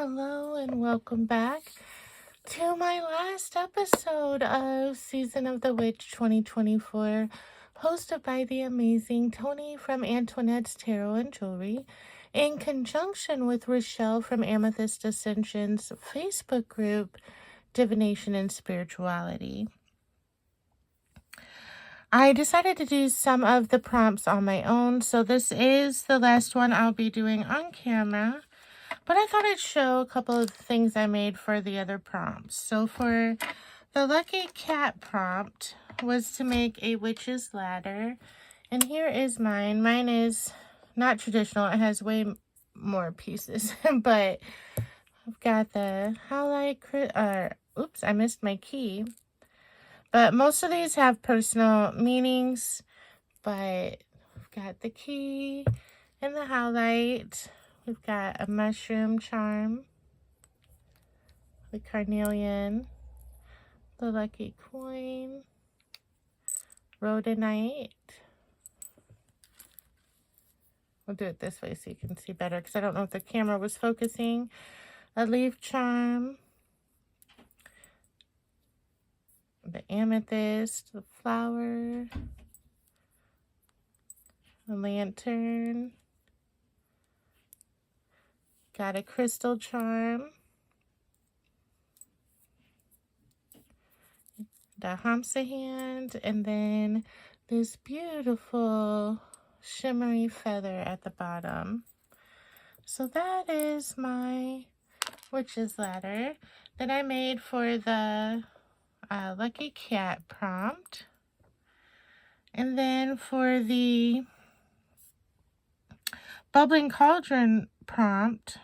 Hello and welcome back to my last episode of Season of the Witch 2024, hosted by the amazing Tony from Antoinette's Tarot and Jewelry, in conjunction with Rochelle from Amethyst Ascension's Facebook group, Divination and Spirituality. I decided to do some of the prompts on my own, so this is the last one I'll be doing on camera. But I thought I'd show a couple of things I made for the other prompts. So for the Lucky Cat prompt was to make a witch's ladder. And here is mine. Mine is not traditional. It has way more pieces. But I've got the highlight, oops, I missed my key. But most of these have personal meanings. But I've got the key and the highlight. We've got a mushroom charm, the carnelian, the lucky coin, rhodonite. We'll do it this way so you can see better because I don't know if the camera was focusing. A leaf charm, the amethyst, the flower, a lantern. Got a crystal charm, the Hamsa hand, and then this beautiful shimmery feather at the bottom. So that is my witch's ladder that I made for the Lucky Cat prompt. And then for the Bubbling Cauldron prompt,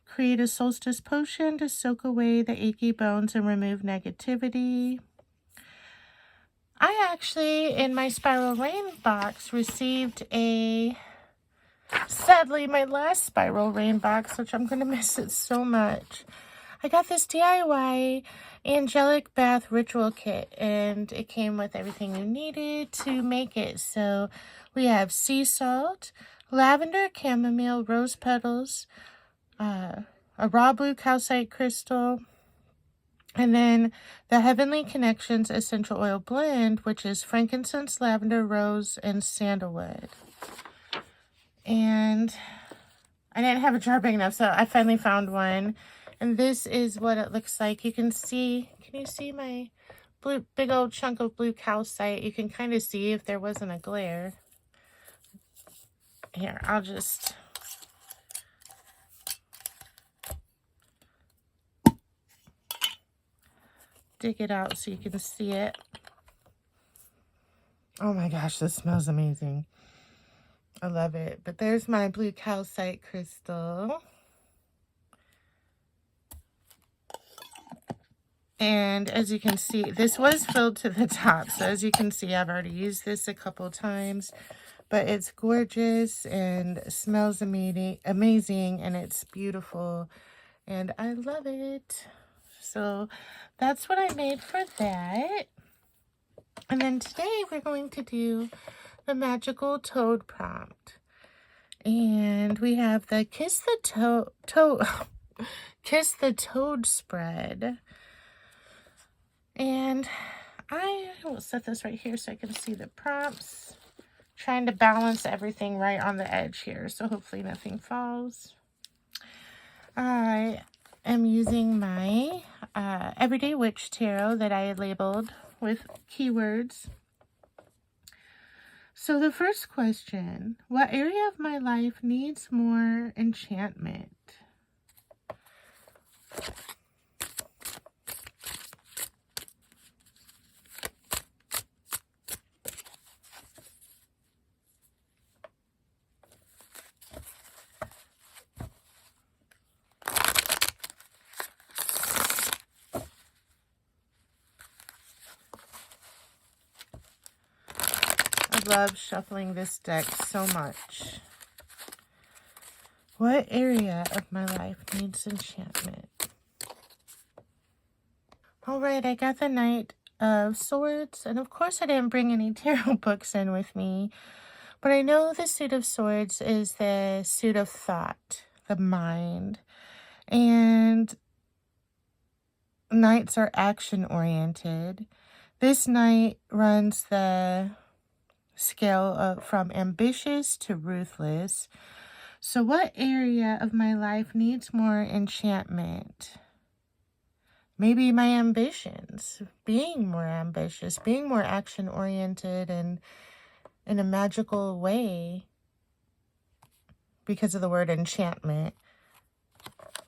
create a solstice potion to soak away the achy bones and remove negativity. I actually, in my Spiral Rain box, received sadly, my last Spiral Rain box, which I'm going to miss it so much. I got this DIY Angelic Bath Ritual Kit, and it came with everything you needed to make it. So we have sea salt, lavender, chamomile, rose petals, a raw blue calcite crystal, and then the Heavenly Connections Essential Oil Blend, which is frankincense, lavender, rose, and sandalwood. And I didn't have a jar big enough, so I finally found one. And this is what it looks like. You can you see my big old chunk of blue calcite? You can kind of see if there wasn't a glare. Here, I'll just... dig it out so you can see it. Oh my gosh, this smells amazing. I love it. But there's my blue calcite crystal. And as you can see, this was filled to the top. So as you can see, I've already used this a couple times. But it's gorgeous and smells amazing and it's beautiful. And I love it. So that's what I made for that. And then today we're going to do the magical toad prompt. And we have the Kiss the Toad spread. And I will set this right here so I can see the prompts. Trying to balance everything right on the edge here, so hopefully nothing falls. I am using my Everyday Witch Tarot that I labeled with keywords. So the first question, what area of my life needs more enchantment? I love shuffling this deck so much. What area of my life needs enchantment? Alright, I got the Knight of Swords, and of course I didn't bring any tarot books in with me, but I know the Suit of Swords is the suit of thought, the mind. And knights are action-oriented. This knight runs the scale from ambitious to ruthless. So what area of my life needs more enchantment? Maybe my ambitions, being more ambitious, being more action-oriented and in a magical way because of the word enchantment.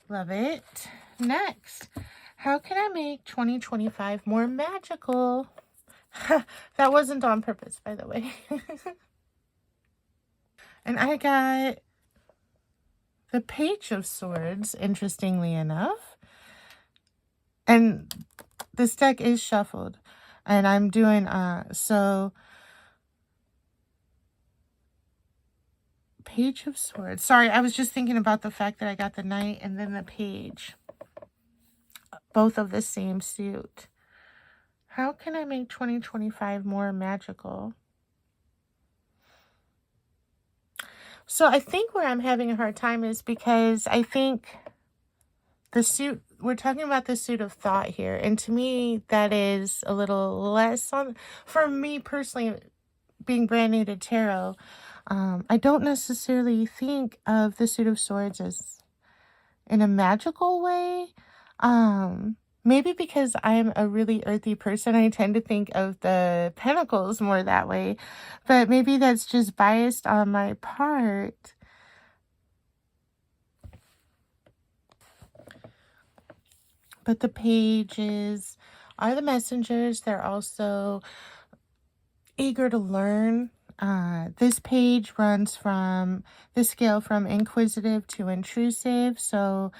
Love it. Next, how can I make 2025 more magical? That wasn't on purpose, by the way. And I got the Page of Swords, interestingly enough. And this deck is shuffled. And I'm doing, Page of Swords. Sorry, I was just thinking about the fact that I got the Knight and then the Page. Both of the same suit. How can I make 2025 more magical? So I think where I'm having a hard time is because I think the suit, we're talking about the suit of thought here. And to me, that is a little less on, for me personally, being brand new to tarot, I don't necessarily think of the Suit of Swords as in a magical way. Maybe because I'm a really earthy person, I tend to think of the Pentacles more that way. But maybe that's just biased on my part. But the pages are the messengers. They're also eager to learn. This page runs from the scale from inquisitive to intrusive. So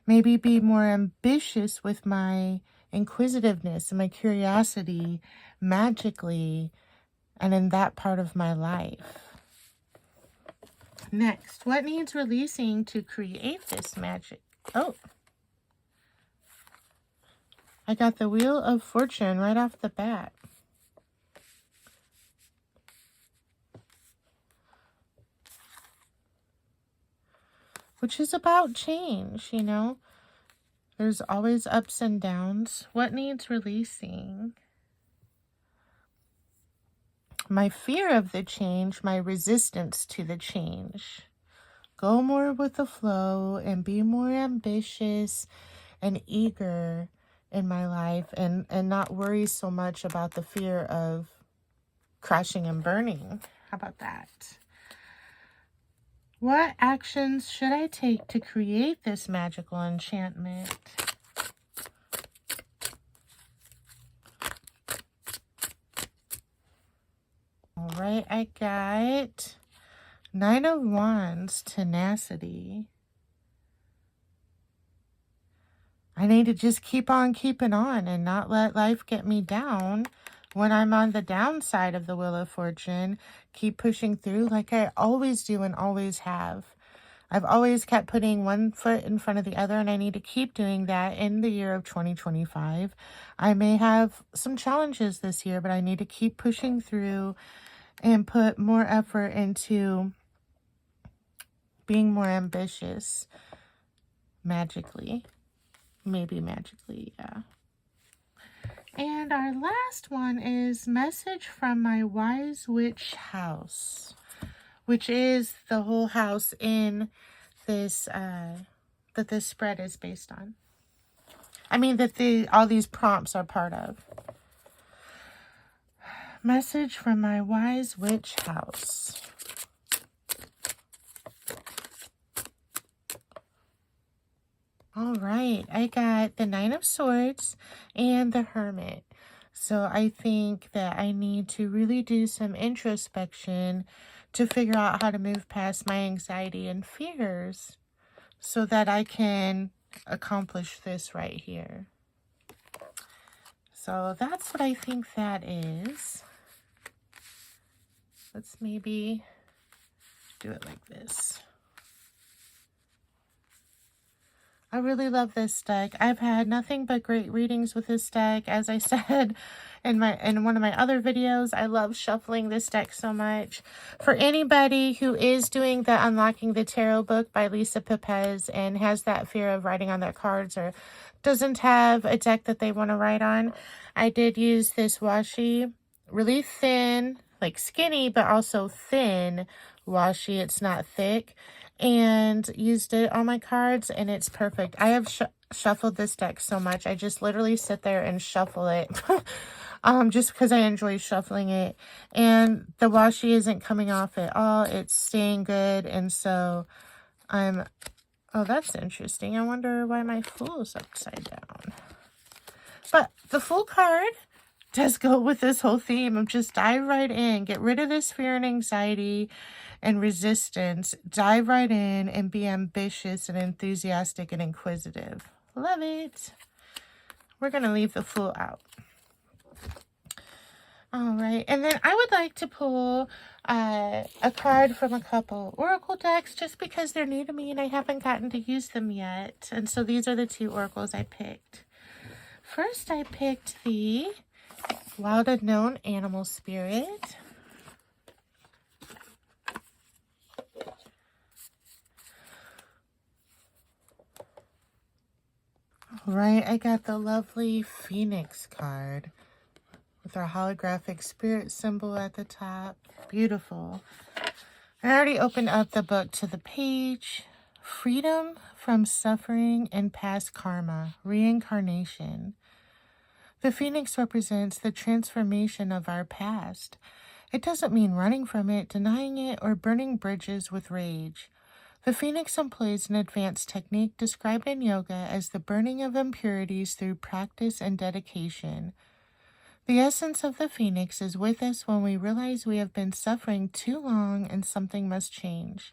maybe be more ambitious with my inquisitiveness and my curiosity magically and in that part of my life. Next, what needs releasing to create this magic? Oh, I got the Wheel of Fortune right off the bat. Which is about change, you know. There's always ups and downs. What needs releasing? My fear of the change, my resistance to the change. Go more with the flow and be more ambitious and eager in my life and not worry so much about the fear of crashing and burning. How about that? What actions should I take to create this magical enchantment? All right, I got Nine of Wands, tenacity. I need to just keep on keeping on and not let life get me down when I'm on the downside of the Wheel of Fortune. Keep pushing through like I always do and always have. I've always kept putting one foot in front of the other, and I need to keep doing that in the year of 2025. I may have some challenges this year, but I need to keep pushing through and put more effort into being more ambitious magically. Maybe magically, yeah. And our last one is Message from My Wise Witch House, which is the whole house in this, that this spread is based on. I mean, that all these prompts are part of. Message from My Wise Witch House. All right, I got the Nine of Swords and the Hermit. So I think that I need to really do some introspection to figure out how to move past my anxiety and fears so that I can accomplish this right here. So that's what I think that is. Let's maybe do it like this. I really love this deck. I've had nothing but great readings with this deck. As I said in one of my other videos, I love shuffling this deck so much. For anybody who is doing the Unlocking the Tarot book by Lisa Pepez and has that fear of writing on their cards or doesn't have a deck that they want to write on, I did use this washi, really thin, like skinny, but also thin washi. It's not thick. And used it on my cards, and it's perfect. I have shuffled this deck so much. I just literally sit there and shuffle it just because I enjoy shuffling it. And the washi isn't coming off at all. It's staying good. And so oh, that's interesting. I wonder why my Fool's upside down. But the Fool card does go with this whole theme of just dive right in, get rid of this fear and anxiety and resistance, dive right in and be ambitious and enthusiastic and inquisitive. Love it. We're going to leave the Fool out. All right, and then I would like to pull a card from a couple Oracle decks just because they're new to me and I haven't gotten to use them yet. And so these are the two Oracles I picked. First, I picked the Wild Unknown Animal Spirit. All right, I got the lovely Phoenix card with our holographic spirit symbol at the top. Beautiful. I already opened up the book to the page. Freedom from suffering and past karma, reincarnation. The Phoenix represents the transformation of our past. It doesn't mean running from it, denying it, or burning bridges with rage. The Phoenix employs an advanced technique described in yoga as the burning of impurities through practice and dedication. The essence of the Phoenix is with us when we realize we have been suffering too long and something must change.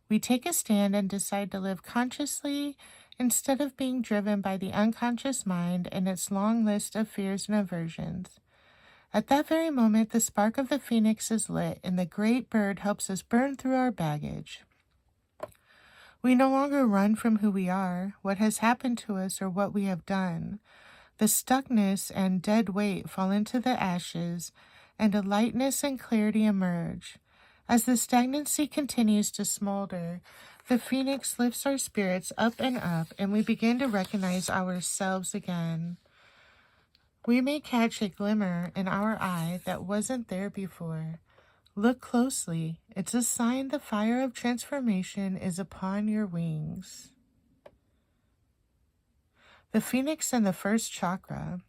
We take a stand and decide to live consciously instead of being driven by the unconscious mind and its long list of fears and aversions. At that very moment, the spark of the Phoenix is lit, and the great bird helps us burn through our baggage. We no longer run from who we are, what has happened to us, or what we have done. The stuckness and dead weight fall into the ashes, and a lightness and clarity emerge. As the stagnancy continues to smolder, the Phoenix lifts our spirits up, and we begin to recognize ourselves again. We may catch a glimmer in our eye that wasn't there before. Look closely. It's a sign the fire of transformation is upon your wings. The Phoenix and the first chakra.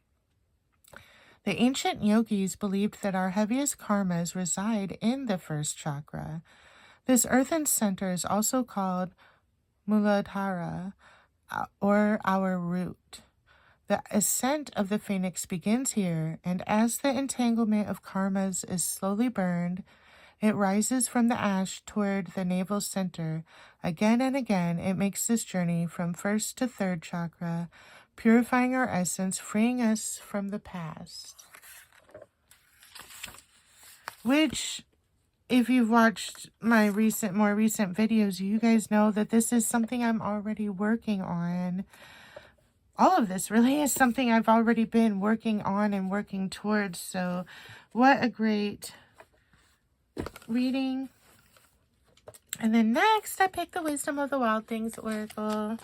The ancient yogis believed that our heaviest karmas reside in the first chakra. This earthen center is also called Muladhara, or our root. The ascent of the Phoenix begins here, and as the entanglement of karmas is slowly burned, it rises from the ash toward the navel center. Again and again, it makes this journey from first to third chakra, purifying our essence, freeing us from the past. Which, if you've watched my more recent videos, you guys know that this is something I'm already working on. All of this really is something I've already been working on and working towards. So what a great reading. And then next, I picked the Wisdom of the Wild Things Oracle.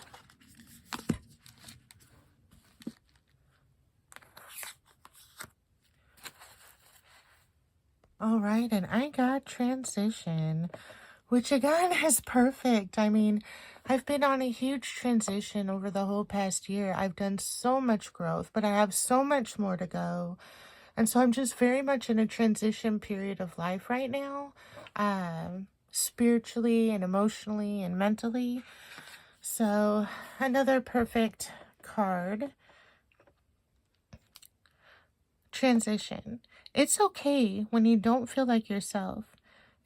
All right, and I got Transition, which again is perfect. I mean, I've been on a huge transition over the whole past year. I've done so much growth, but I have so much more to go. And so I'm just very much in a transition period of life right now, spiritually and emotionally and mentally. So another perfect card. Transition. It's okay when you don't feel like yourself.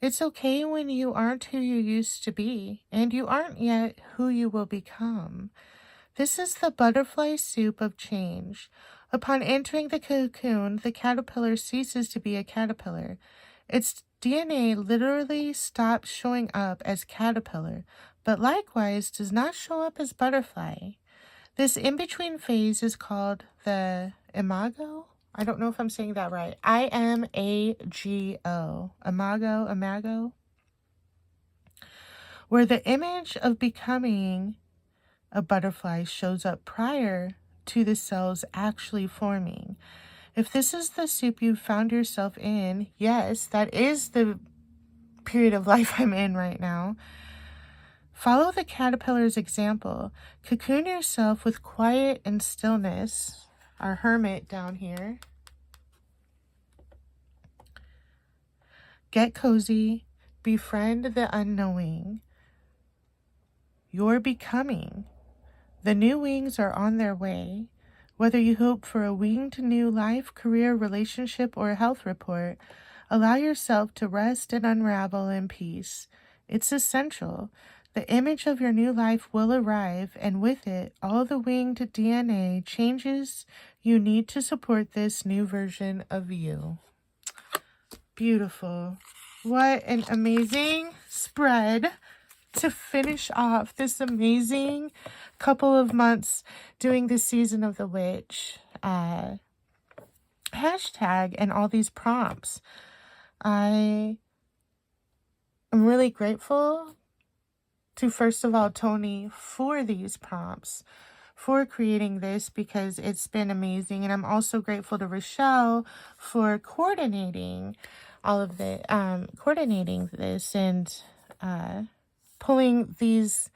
It's okay when you aren't who you used to be, and you aren't yet who you will become. This is the butterfly soup of change. Upon entering the cocoon, the caterpillar ceases to be a caterpillar. Its DNA literally stops showing up as caterpillar, but likewise does not show up as butterfly. This in-between phase is called the imago. I don't know if I'm saying that right. I-M-A-G-O. Imago. Where the image of becoming a butterfly shows up prior to the cells actually forming. If this is the soup you found yourself in, yes, that is the period of life I'm in right now. Follow the caterpillar's example. Cocoon yourself with quiet and stillness. Our hermit down here. Get cozy. Befriend the unknowing. You're becoming. The new wings are on their way. Whether you hope for a winged new life, career, relationship, or health report, allow yourself to rest and unravel in peace. It's essential. The image of your new life will arrive, and with it, all the winged DNA changes you need to support this new version of you. Beautiful. What an amazing spread to finish off this amazing couple of months doing the Season of the Witch hashtag and all these prompts. I am really grateful to, first of all, Tony for these prompts, for creating this, because it's been amazing. And I'm also grateful to Rochelle for coordinating all of the, coordinating this and pulling these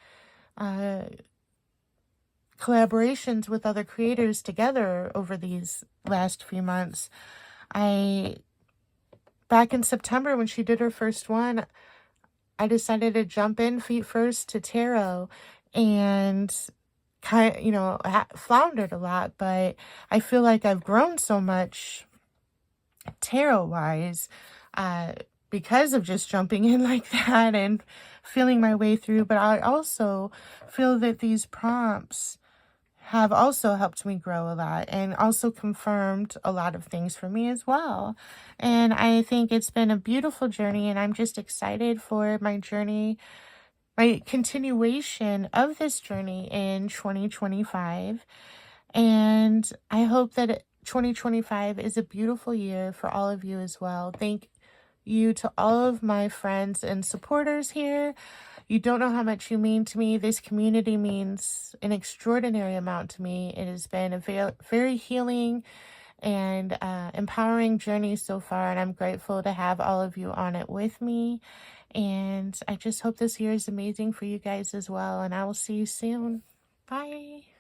collaborations with other creators together over these last few months. Back in September when she did her first one, I decided to jump in feet first to tarot and floundered a lot, but I feel like I've grown so much tarot-wise because of just jumping in like that and feeling my way through. But I also feel that these prompts have also helped me grow a lot and also confirmed a lot of things for me as well. And I think it's been a beautiful journey, and I'm just excited for my journey, my continuation of this journey in 2025. And I hope that 2025 is a beautiful year for all of you as well. Thank you to all of my friends and supporters here. You don't know how much you mean to me. This community means an extraordinary amount to me. It has been a very healing and empowering journey so far, and I'm grateful to have all of you on it with me. And I just hope this year is amazing for you guys as well, and I will see you soon. Bye.